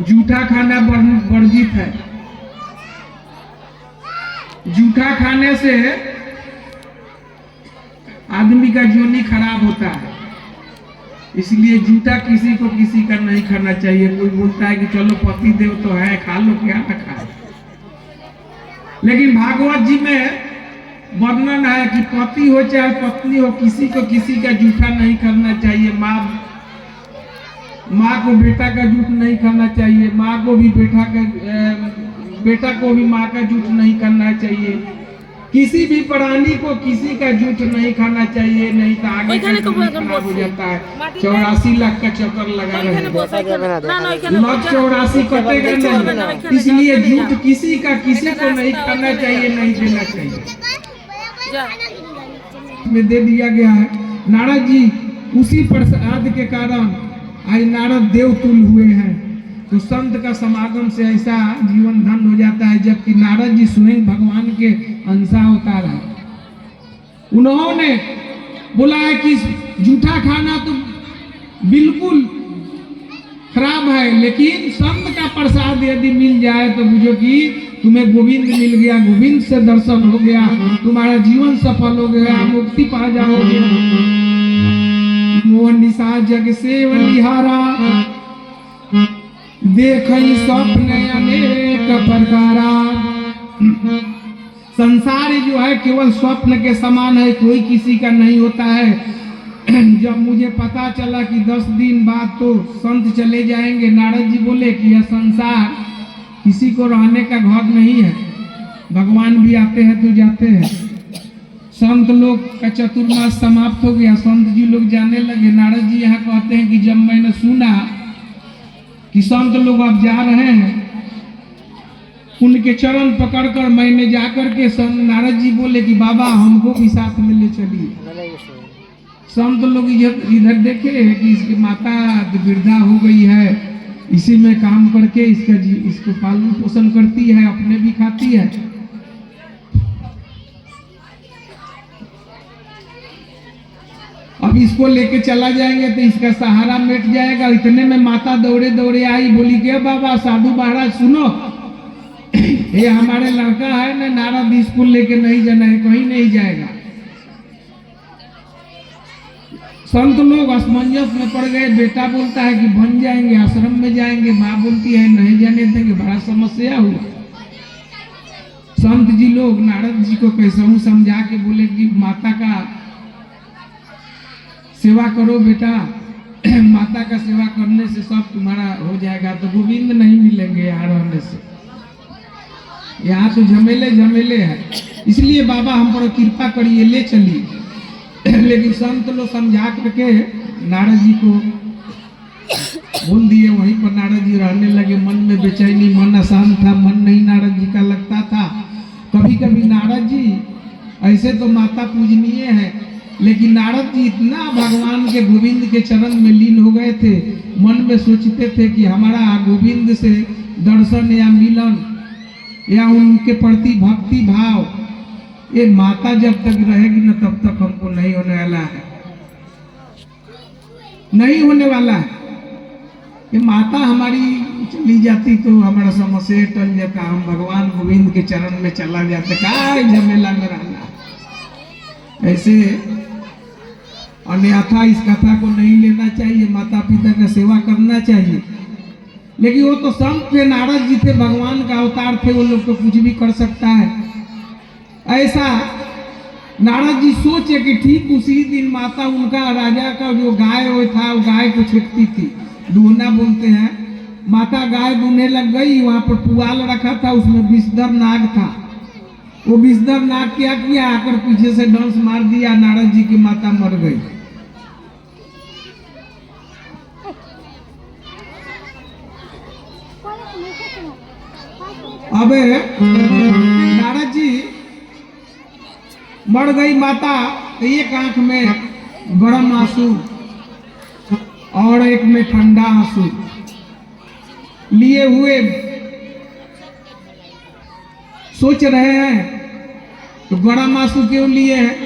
जूठा खाना वर्जित है। जूठा खाने से आदमी का जोनी खराब होता है, इसलिए जूठा किसी को किसी का नहीं खाना चाहिए। कोई बोलता है कि चलो पति देव तो है, खा लो, क्या ना खाए। लेकिन भागवत जी में वर्णन है कि पति हो चाहे पत्नी हो, किसी को किसी का जूठा नहीं करना चाहिए। माँ को बेटा का जूठ नहीं खाना चाहिए, माँ को भी बेटा को भी माँ का जूठ नहीं करना चाहिए। किसी भी प्राणी को किसी का जूठ नहीं खाना चाहिए, नहीं तो आगे का खराब हो जाता है। 84 लाख का चक्कर लगा रहे हैं, 84 कटेगा नहीं। इसलिए जूठ किसी का किसी को नहीं खाना चाहिए, नहीं देना चाहिए। में दे दिया गया है। नारद जी उसी प्रसाद के कारण आज नारद देवतुल हुए हैं। तो संत का समागम से ऐसा जीवन धन हो जाता है, जबकि नारद जी स्वयं भगवान के अंशावतार है। उन्होंने बोला है कि जूठा खाना तो बिल्कुल खराब है, लेकिन संत का प्रसाद यदि मिल जाए तो बुझो कि तुम्हें गोविंद मिल गया, गोविंद से दर्शन हो गया, तुम्हारा जीवन सफल हो गया, मुक्ति पा जाओगे। मोहन निशा जग से बलिहारा, देखई स्वप्न अनेक प्रकारा। संसार जो है केवल स्वप्न के समान है, कोई किसी का नहीं होता है। जब मुझे पता चला कि 10 दिन बाद तो संत चले जाएंगे, नारद जी बोले कि यह संसार किसी को रहने का घर नहीं है, भगवान भी आते हैं तो जाते हैं। संत लोग का चतुर्मास समाप्त हो गया, संत जी लोग जाने लगे। नारद जी यहाँ कहते हैं कि जब मैंने सुना कि संत लोग अब जा रहे हैं, उनके चरण पकड़कर मैंने जाकर के नारद जी बोले कि बाबा हमको भी साथ में ले चलिए। संत लोग इधर देखे कि इसकी माता वृद्धा हो गई है, इसी में काम करके इसको पालन पोषण करती है, अपने भी खाती है। अब इसको लेके चला जाएंगे तो इसका सहारा मिट जाएगा। इतने में माता दौड़े दौड़े आई, बोली के बाबा साधु महाराज सुनो, ये हमारे लड़का है ना, नारद स्कूल लेके नहीं जाना है, कहीं नहीं जाएगा। संत लोग असमंजस में पड़ गए। बेटा बोलता है कि बन जाएंगे, आश्रम में जाएंगे, माँ बोलती है नहीं जाने देंगे, बड़ा समस्या हुआ। संत जी लोग नारद जी को कैसे समझा के बोले कि माता का सेवा करो बेटा, माता का सेवा करने से सब तुम्हारा हो जाएगा। तो गोविंद नहीं मिलेंगे यहाँ रहने से, यहाँ तो झमेले झमेले है, इसलिए बाबा हम पर कृपा करिए, ले चलिए। लेकिन संत लोग समझा करके नारद जी को बोल दिए। वहीं पर नारद जी रहने लगे। मन में बेचैनी, मन अशांत था, मन नहीं नारद जी का लगता था। कभी कभी नारद जी ऐसे तो माता पूजनीय है, लेकिन नारद जी इतना भगवान के गोविंद के चरण में लीन हो गए थे, मन में सोचते थे कि हमारा गोविंद से दर्शन या मिलन या उनके प्रति भक्ति भाव, ये माता जब तक रहेगी न तब तक हमको नहीं होने वाला है, नहीं होने वाला है। ये माता हमारी चली जाती तो हमारा समस्या टल जाता, हम भगवान गोविंद के चरण में चला जाते, काय झमेला में रहना। ऐसे अन्यथा इस कथा को नहीं लेना चाहिए, माता पिता का सेवा करना चाहिए। लेकिन वो तो संत थे, नारद जी थे, भगवान का अवतार थे, वो लोग तो कुछ भी कर सकता है। ऐसा नारद जी सोचे कि ठीक उसी दिन माता उनका राजा का जो गाय वो था, वो गाय को छेड़ती थी, दूहना बोलते हैं। माता गाय दूहने लग गई, वहां पर पुआल रखा था, उसमें विषधर नाग था। वो विषधर नाग क्या किया, आकर पीछे से डंस मार दिया, नारद जी की माता मर गई। अब नारद जी मर गई माता, एक आंख में गर्म आंसू और एक में ठंडा आंसू लिए हुए सोच रहे हैं। तो गर्म आंसू क्यों लिए हैं?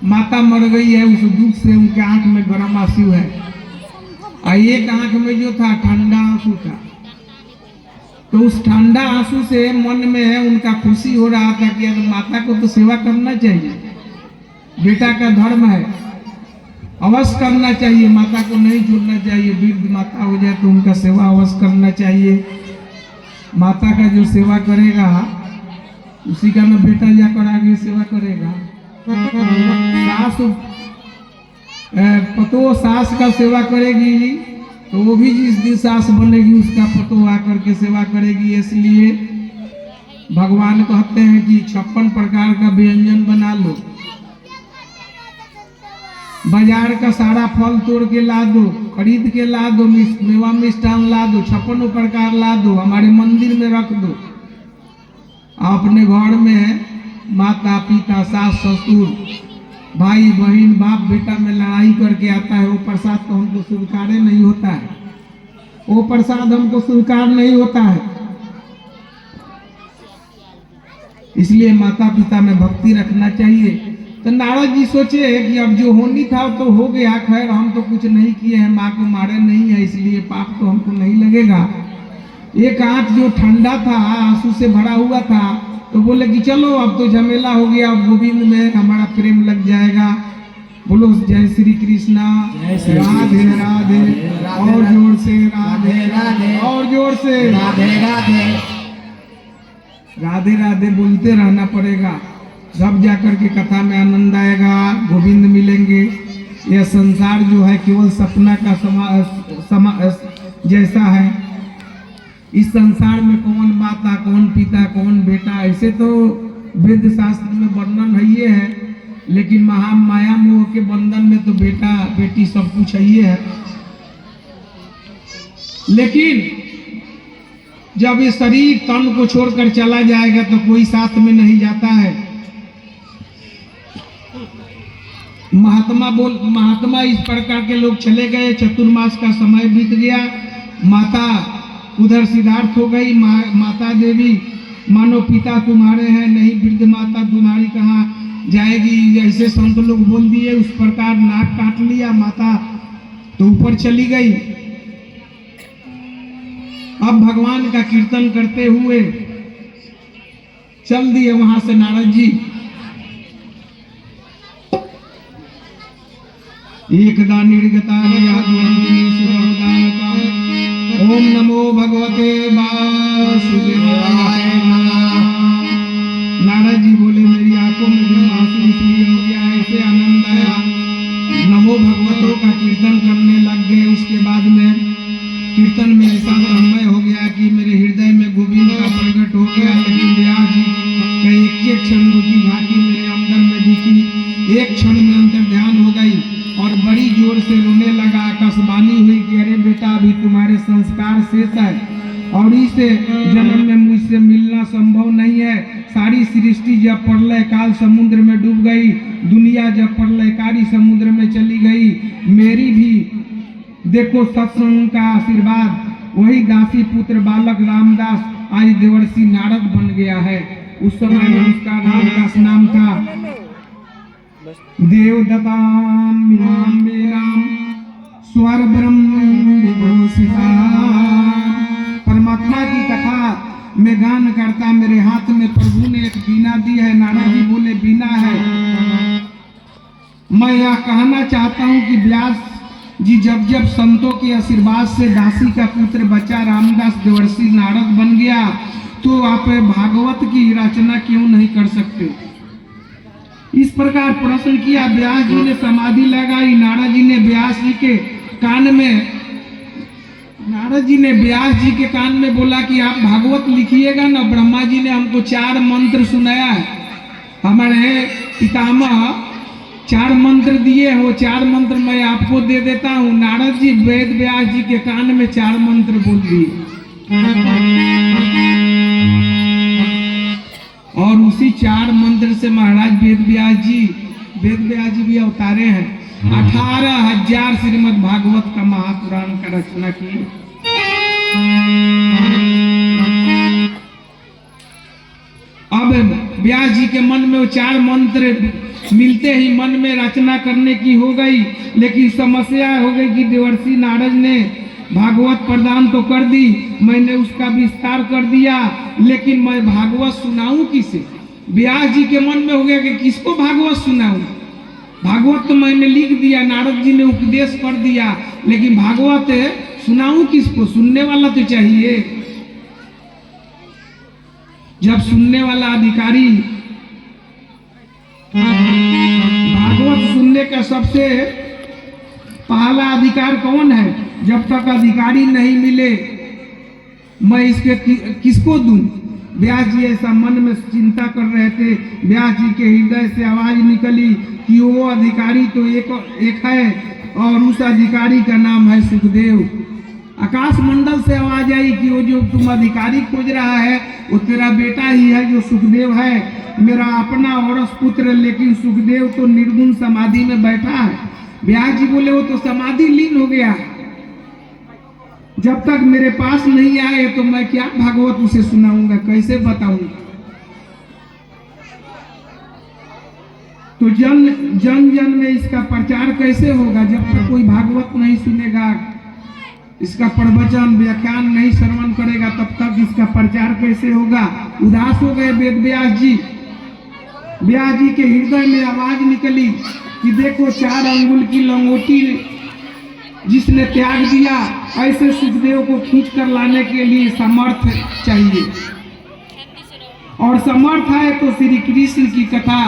माता मर गई है, उस दुख से उनके आंख में गर्म आंसू है। और एक आंख में जो था ठंडा आंसू था। तो उस ठंडा आंसू से मन में उनका खुशी हो रहा था कि अगर माता को तो सेवा करना चाहिए, बेटा का धर्म है, अवश्य करना चाहिए, माता को नहीं छोड़ना चाहिए। वृद्ध माता हो जाए तो उनका सेवा अवश्य करना चाहिए। माता का जो सेवा करेगा उसी का ना बेटा जाकर आगे सेवा करेगा। सास पतो सास का सेवा करेगी तो वो भी जिस दिन सास बनेगी उसका पतो आकर के सेवा करेगी। इसलिए भगवान कहते हैं कि 56 प्रकार का व्यंजन बना लो, बाजार का सारा फल तोड़ के ला दो, खरीद के ला दो, मेवा मिष्ठान ला दो, 56 प्रकार ला दो, हमारे मंदिर में रख दो। अपने घर में माता पिता सास ससुर भाई बहन बाप बेटा में लड़ाई करके आता है, वो प्रसाद तो हमको स्वीकार नहीं होता है, वो प्रसाद हमको स्वीकार नहीं होता है। इसलिए माता पिता में भक्ति रखना चाहिए। तो नारद जी सोचे कि अब जो होनी था तो हो गया, खैर हम तो कुछ नहीं किए हैं, माँ को मारे नहीं है, इसलिए पाप तो हमको नहीं लगेगा। एक आंख जो ठंडा था आंसू से भरा हुआ था, तो बोले कि चलो अब तो झमेला हो गया, अब गोविंद में हमारा प्रेम लग जाएगा। बोलो जय श्री कृष्णा, राधे राधे, और जोर से राधे राधे, और जोर से राधे राधे, राधे राधे बोलते रहना पड़ेगा, जब जाकर के कथा में आनंद आएगा, गोविंद मिलेंगे। यह संसार जो है केवल सपना का जैसा है। इस संसार में कौन माता कौन पिता कौन बेटा, ऐसे तो वेद शास्त्र में वर्णन है ये है, लेकिन महामाया मोह के बंधन में तो बेटा बेटी सब कुछ है ये है। लेकिन जब ये शरीर तन को छोड़कर चला जाएगा तो कोई साथ में नहीं जाता है। महात्मा इस प्रकार के लोग चले गए, चतुर्मास का समय बीत गया, माता उधर सिद्धार्थ हो गई। माता देवी मानो पिता तुम्हारे हैं, नहीं वृद्ध माता तुम्हारी कहाँ जाएगी, ऐसे संत लोग बोल दिए। उस प्रकार नाक काट लिया, माता तो ऊपर चली गई। अब भगवान का कीर्तन करते हुए चल दिए वहां से नारद जी। एकदा निर्गता ओम नमो भगवते वासुदेवाय नमः। नारद जी बोले मेरी आंखों में जो आंसू इसलिए हो गया, ऐसे आनंद आया, नमो भगवतों का कीर्तन करने लग गए। उसके बाद में कीर्तन में ऐसा तन्मय हो गया कि मेरे हृदय में गोविंद का प्रकट हो गया। लेकिन व्यास जी का एक क्षण की झांकी मेरे अंदर में दिखी, एक क्षण में अंतर ध्यान हो गई और बड़ी जोर से रोने लगा। आकाशवाणी हुई कि अरे बेटा अभी तुम्हारे संस्कार शेष है और इस जन्म में मुझसे मिलना संभव नहीं है। सारी सृष्टि जब प्रलय काल समुद्र में डूब गई, दुनिया जब प्रलयकारी समुद्र में चली गई, मेरी भी देखो सत्संग का आशीर्वाद, वही दासी पुत्र बालक रामदास आज देवर्षि नारद बन गया है। उस समय में उसका रामदास नाम था। देवदताम नाम स्वर ब्रह्म विभूषिता। परमात्मा की कथा में गान करता, मेरे हाथ में प्रभु ने एक बीना दी है। नारद जी बोले बीना है। मैं यह कहना चाहता हूँ कि व्यास जी जब जब संतों के आशीर्वाद से दासी का पुत्र बच्चा रामदास देवर्षि नारद बन गया, तो आप भागवत की रचना क्यों नहीं कर सकते? इस प्रकार प्रश्न किया। व्यास जी ने समाधि लगाई। नारद जी ने व्यास जी के कान में बोला कि आप भागवत लिखिएगा ना। ब्रह्मा जी ने हमको 4 मंत्र सुनाया है, हमारे पितामह 4 मंत्र दिए हैं, वो 4 मंत्र मैं आपको दे देता हूँ। नारद जी वेद व्यास जी के कान में 4 मंत्र बोल दिए और उसी 4 मंत्र से महाराज वेद व्यास जी भी अवतारे हैं। 18,000 श्रीमद् भागवत का महापुराण का रचना की। अब व्यास जी के मन में वो 4 मंत्र मिलते ही मन में रचना करने की हो गई, लेकिन समस्या हो गई कि देवर्षि नारद ने भागवत प्रदान तो कर दी, मैंने उसका विस्तार कर दिया, लेकिन मैं भागवत सुनाऊं किसे? व्यास जी के मन में हो गया कि किसको भागवत सुनाऊं? भागवत तो मैंने लिख दिया, नारद जी ने उपदेश कर दिया, लेकिन भागवत सुनाऊं किसको? सुनने वाला तो चाहिए। जब सुनने वाला अधिकारी, भागवत सुनने का सबसे पहला अधिकार कौन है? जब तक अधिकारी नहीं मिले मैं इसके किसको दूं? व्यास जी ऐसा मन में चिंता कर रहे थे। व्यास जी के हृदय से आवाज निकली कि वो अधिकारी तो एक है और उस अधिकारी का नाम है सुखदेव। आकाश मंडल से आवाज आई कि वो जो तुम अधिकारी खोज रहा है वो तेरा बेटा ही है जो सुखदेव है, मेरा अपना औरस पुत्र, लेकिन सुखदेव तो निर्गुण समाधि में बैठा है। व्यास जी बोले वो तो समाधि लीन हो गया, जब तक मेरे पास नहीं आए तो मैं क्या भागवत उसे सुनाऊंगा, कैसे बताऊंगा? तो जन में इसका प्रचार कैसे होगा? जब तक कोई भागवत नहीं सुनेगा, इसका प्रवचन व्याख्यान नहीं श्रवण करेगा, तब तक इसका प्रचार कैसे होगा? उदास हो गए वेद व्यास जी। व्यास जी के हृदय में आवाज निकली कि देखो 4 अंगुल की लंगोटी जिसने त्याग दिया, ऐसे सुखदेव को खींच कर लाने के लिए समर्थ चाहिए, और समर्थ है तो श्री कृष्ण की कथा।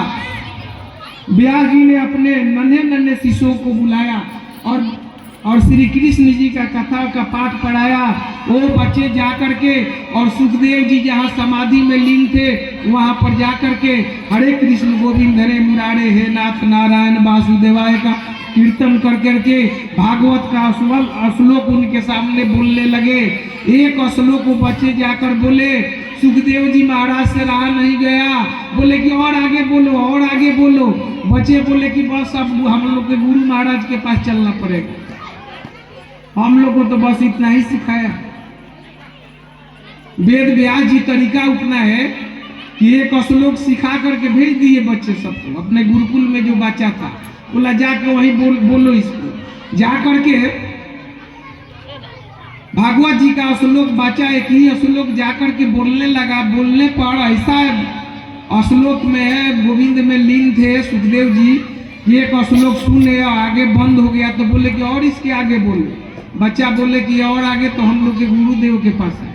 व्यास जी ने अपने नन्हे नन्हे शिष्यों को बुलाया और श्री कृष्ण जी का कथा का पाठ पढ़ाया। वो बच्चे जाकर के और सुखदेव जी जहाँ समाधि में लीन थे वहाँ पर जाकर के हरे कृष्ण गोविंद हरे मुरारे हे नाथ नारायण वासुदेवाय का कीर्तन कर करके भागवत का श्लोक उनके सामने बोलने लगे। एक श्लोक को बच्चे जाकर बोले, सुखदेव जी महाराज से रहा नहीं गया, बोले कि और आगे बोलो और आगे बोलो। बच्चे बोले कि बस अब हम लोग के गुरु महाराज के पास चलना पड़ेगा, हम लोग को तो बस इतना ही सिखाया। वेद व्यास जी तरीका उतना है कि एक श्लोक सिखा करके भेज दिए बच्चे सबको। अपने गुरुकुल में जो बच्चा था बोला जाकर वही बोलो इसको। जाकर के भागवत जी का श्लोक बच्चा एक ही श्लोक जाकर के बोलने लगा। बोलने पर ऐसा श्लोक में है, गोविंद में लीन थे सुखदेव जी, एक श्लोक सुने और आगे बंद हो गया, तो बोले कि और इसके आगे बोलो। बच्चा बोले कि और आगे तो हम लोग के गुरुदेव के पास है,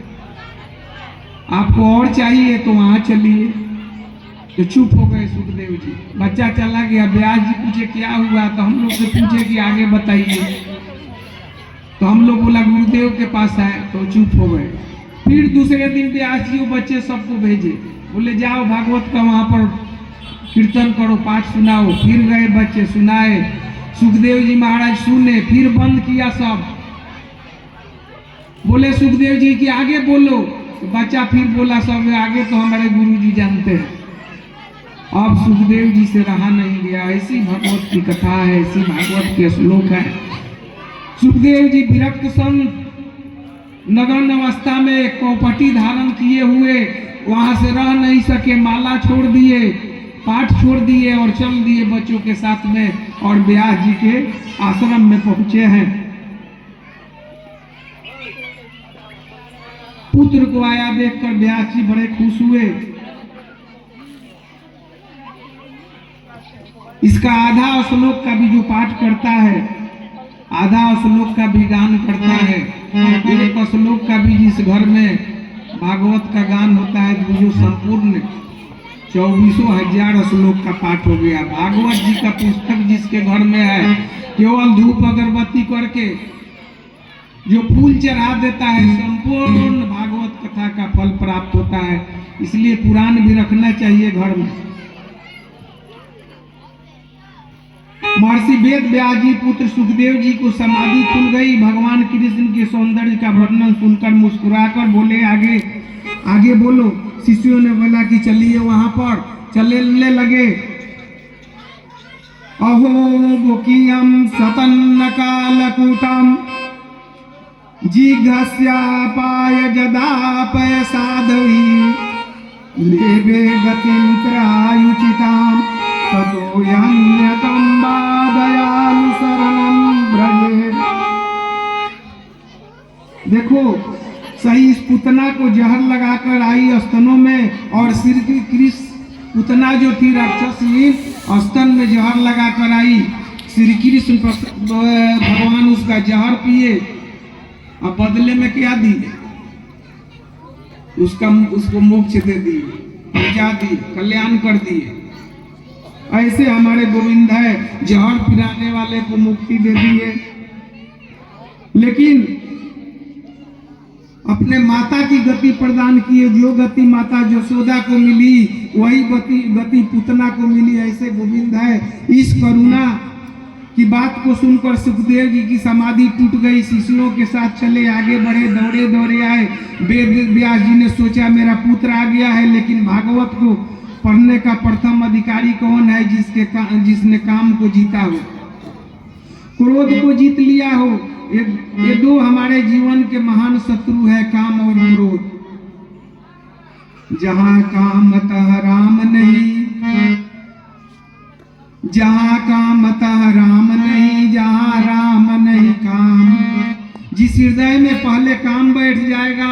आपको और चाहिए तो वहां चलिए। तो चुप हो गए सुखदेव जी। बच्चा चला गया। व्यास जी पूछे क्या हुआ, तो हम लोग से पूछे कि आगे बताइए, तो हम लोग बोला गुरुदेव के पास है, तो चुप हो गए। फिर दूसरे दिन व्यास जी बच्चे सबको भेजे, बोले जाओ भागवत का वहां पर कीर्तन करो, पाठ सुनाओ। फिर गए बच्चे, सुनाए, सुखदेव जी महाराज सुने, फिर बंद किया सब। बोले सुखदेव जी की आगे बोलो, तो बच्चा फिर बोला सब आगे तो हमारे गुरु जी जानते हैं। अब सुखदेव जी से रहा नहीं गया। ऐसी भागवत की कथा है, ऐसी भागवत के श्लोक है। सुखदेव जी विरक्त संत नगन अवस्था में कौपटी धारण किए हुए वहां से रह नहीं सके, माला छोड़ दिए, पाठ छोड़ दिए और चल दिए बच्चों के साथ में, और व्यास जी के आश्रम में पहुंचे हैं। पुत्र को आया देखकर व्यास जी बड़े खुश हुए। इसका आधा श्लोक का भी जो पाठ करता है, आधा श्लोक का भी गान करता है, एक श्लोक का भी जिस घर में भागवत का गान होता है तो जो संपूर्ण 24,000 श्लोक का पाठ हो गया। भागवत जी का पुस्तक जिसके घर में है, केवल धूप अगरबत्ती करके जो फूल चढ़ा देता है, संपूर्ण भागवत कथा का फल प्राप्त होता है। इसलिए पुराण भी रखना चाहिए घर में। महर्षि वेद व्यास जी पुत्र सुखदेव जी को समाधि खुल गई। भगवान कृष्ण के सौंदर्य का वर्णन सुनकर मुस्कुराकर बोले आगे आगे बोलो। शिष्यों ने बोला कि चलिए वहां पर। चलने लगे। अहो गोकियम सतन्न कालकूटम जिघस्यापाय जदापय साधवी लेवे गतिं त्रायुचिताम ततो यन्यतं वा दयालु शरणं व्रजेत्। देखो सही इस पुतना को जहर लगाकर आई स्तनों में, और श्री कृष्ण पुतना जो थी राक्षसी स्तन में जहर लगाकर आई। श्री कृष्ण भगवान उसका जहर पिए, अब बदले में क्या दिए? उसको मोक्ष दे दिए, पूजा दी, कल्याण कर दिए। ऐसे हमारे गोविंद है, जहर पिलाने वाले को मुक्ति दे दिए। लेकिन अपने माता की गति प्रदान किए। जो गति माता यशोदा को मिली वही गति पुतना को मिली। ऐसे गोविंद है। इस करुणा की बात को सुनकर सुखदेव जी की समाधि टूट गई। शिष्यों के साथ चले, आगे बढ़े, दौड़े दौड़े आए। वेद व्यास जी ने सोचा मेरा पुत्र आ गया है, लेकिन भागवत को पढ़ने का प्रथम अधिकारी कौन है? जिसने काम को जीता हो, क्रोध को जीत लिया हो। ये दो हमारे जीवन के महान शत्रु है, काम और क्रोध। जहां काम तह राम नहीं, जहां काम तह राम नहीं, जहां राम नहीं काम। जिस हृदय में पहले काम बैठ जाएगा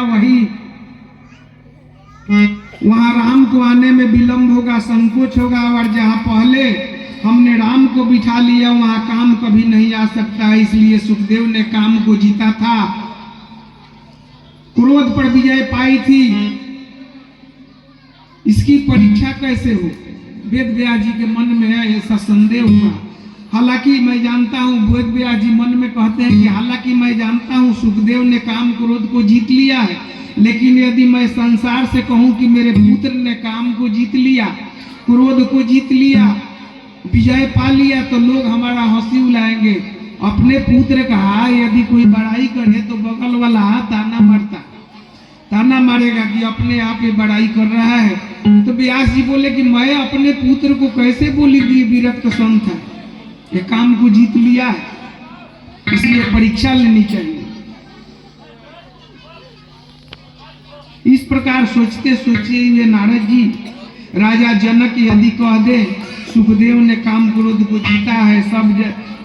वहां राम को आने में विलंब होगा, संकोच होगा। और जहां पहले हमने राम को बिठा लिया वहां काम कभी नहीं आ सकता। इसलिए सुखदेव ने काम को जीता था, क्रोध पर विजय पाई थी। इसकी परीक्षा कैसे हो? वेद व्यास जी के मन में ऐसा संदेह हुआ। हालांकि मैं जानता हूं, वेद व्यास जी मन में कहते हैं कि हालांकि मैं जानता हूं सुखदेव ने काम क्रोध को जीत लिया है, लेकिन यदि मैं संसार से कहूं कि मेरे पुत्र ने काम को जीत लिया, क्रोध को जीत लिया, विजय पा लिया, तो लोग हमारा हंसी उड़ाएंगे। अपने पुत्र का यदि कोई बड़ाई करे तो बगल वाला ताना मारेगा कि अपने आप ये बड़ाई कर रहा है। तो व्यास जी बोले कि मैं अपने पुत्र को कैसे बोली कि विरक्त संत है, ये काम को जीत लिया है, इसलिए परीक्षा लेनी चाहिए। इस प्रकार सोचते सोचते ये नारद जी राजा जनक यदि कह दे सुखदेव ने काम क्रोध को जीता है,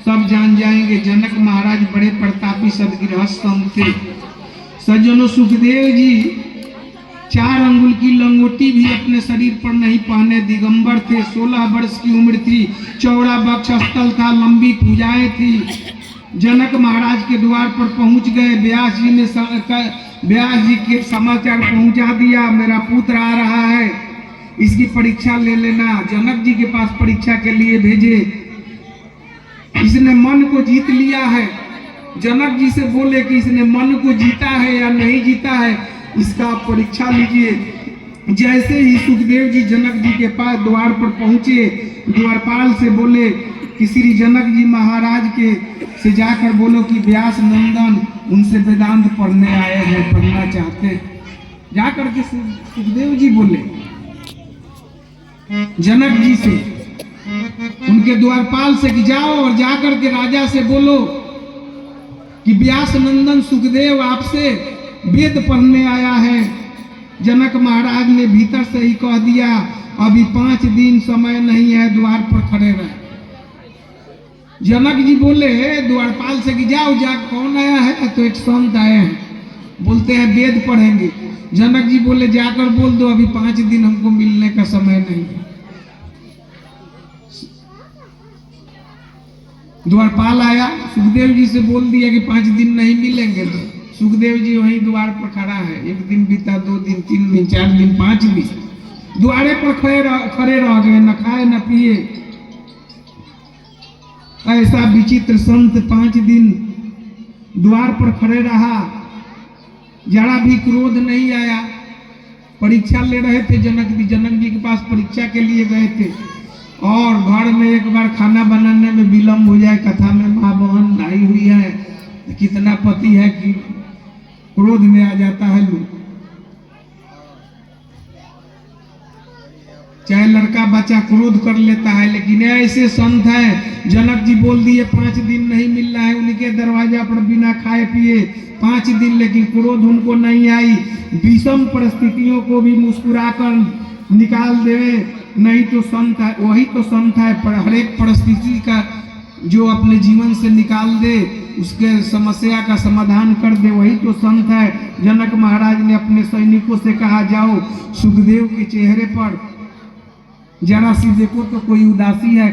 सब जान जाएंगे। जनक महाराज बड़े प्रतापी सदगृहस्थ संत थे। सज्जनों, सुखदेव जी 4 अंगुल की लंगोटी भी अपने शरीर पर नहीं पहने, दिगंबर थे। 16 वर्ष की उम्र थी, चौड़ा वक्षस्थल था, लंबी भुजाएं थी। जनक महाराज के द्वार पर पहुंच गए। व्यास जी के समाचार पहुंचा दिया, मेरा पुत्र आ रहा है, इसकी परीक्षा ले लेना। जनक जी के पास परीक्षा के लिए भेजे। इसने मन को जीत लिया है। जनक जी से बोले कि इसने मन को जीता है या नहीं जीता है, इसका परीक्षा लीजिए। जैसे ही सुखदेव जी जनक जी के पास द्वार पर पहुंचे, द्वारपाल से बोले कि श्री जनक जी महाराज के से जाकर बोलो कि व्यास नंदन उनसे वेदांत पढ़ने आए हैं, पढ़ना चाहते। जाकर के सुखदेव जी बोले जनक जी से, उनके द्वारपाल से कि जाओ और जाकर के राजा से बोलो कि व्यास नंदन सुखदेव आपसे वेद पढ़ने आया है। जनक महाराज ने भीतर से ही कह दिया, अभी 5 दिन समय नहीं है, द्वार पर खड़े रहे। जनक जी बोले द्वारपाल से कि जाओ, कौन आया है? तो एक संत आए हैं, बोलते हैं वेद पढ़ेंगे। जनक जी बोले जाकर बोल दो अभी 5 दिन हमको मिलने का समय नहीं है। द्वारपाल आया, सुखदेव जी से बोल दिया कि 5 दिन नहीं मिलेंगे। तो सुखदेव जी वहीं द्वार पर खड़ा है। 1 दिन बीता, 2 दिन, 3 दिन, 4 दिन, 5 दिन द्वारे पर खड़े रह गए, न खाए न पिए। ऐसा विचित्र संत 5 दिन द्वार पर खड़े रहा, जरा भी क्रोध नहीं आया। परीक्षा ले रहे थे जनक जी के पास परीक्षा के लिए गए थे। और घर में एक बार खाना बनाने में विलम्ब हो जाए, कथा में माँ बहन आई हुई है, कितना पति है कि क्रोध में आ जाता है लोग। चाहे लड़का बच्चा क्रोध कर लेता है, लेकिन ऐसे संत है, जनक जी बोल दिए 5 दिन नहीं मिल रहा है, उनके दरवाजा पर बिना खाए पिए 5 दिन, लेकिन क्रोध उनको नहीं आई। विषम परिस्थितियों को भी मुस्कुराकर निकाल देवे नहीं तो संत है, वही तो संत है। पर हर एक परिस्थिति का जो अपने जीवन से निकाल दे, उसके समस्या का समाधान कर दे, वही तो संत है। जनक महाराज ने अपने सैनिकों से कहा, जाओ सुखदेव के चेहरे पर जरा सी देखो तो कोई उदासी है।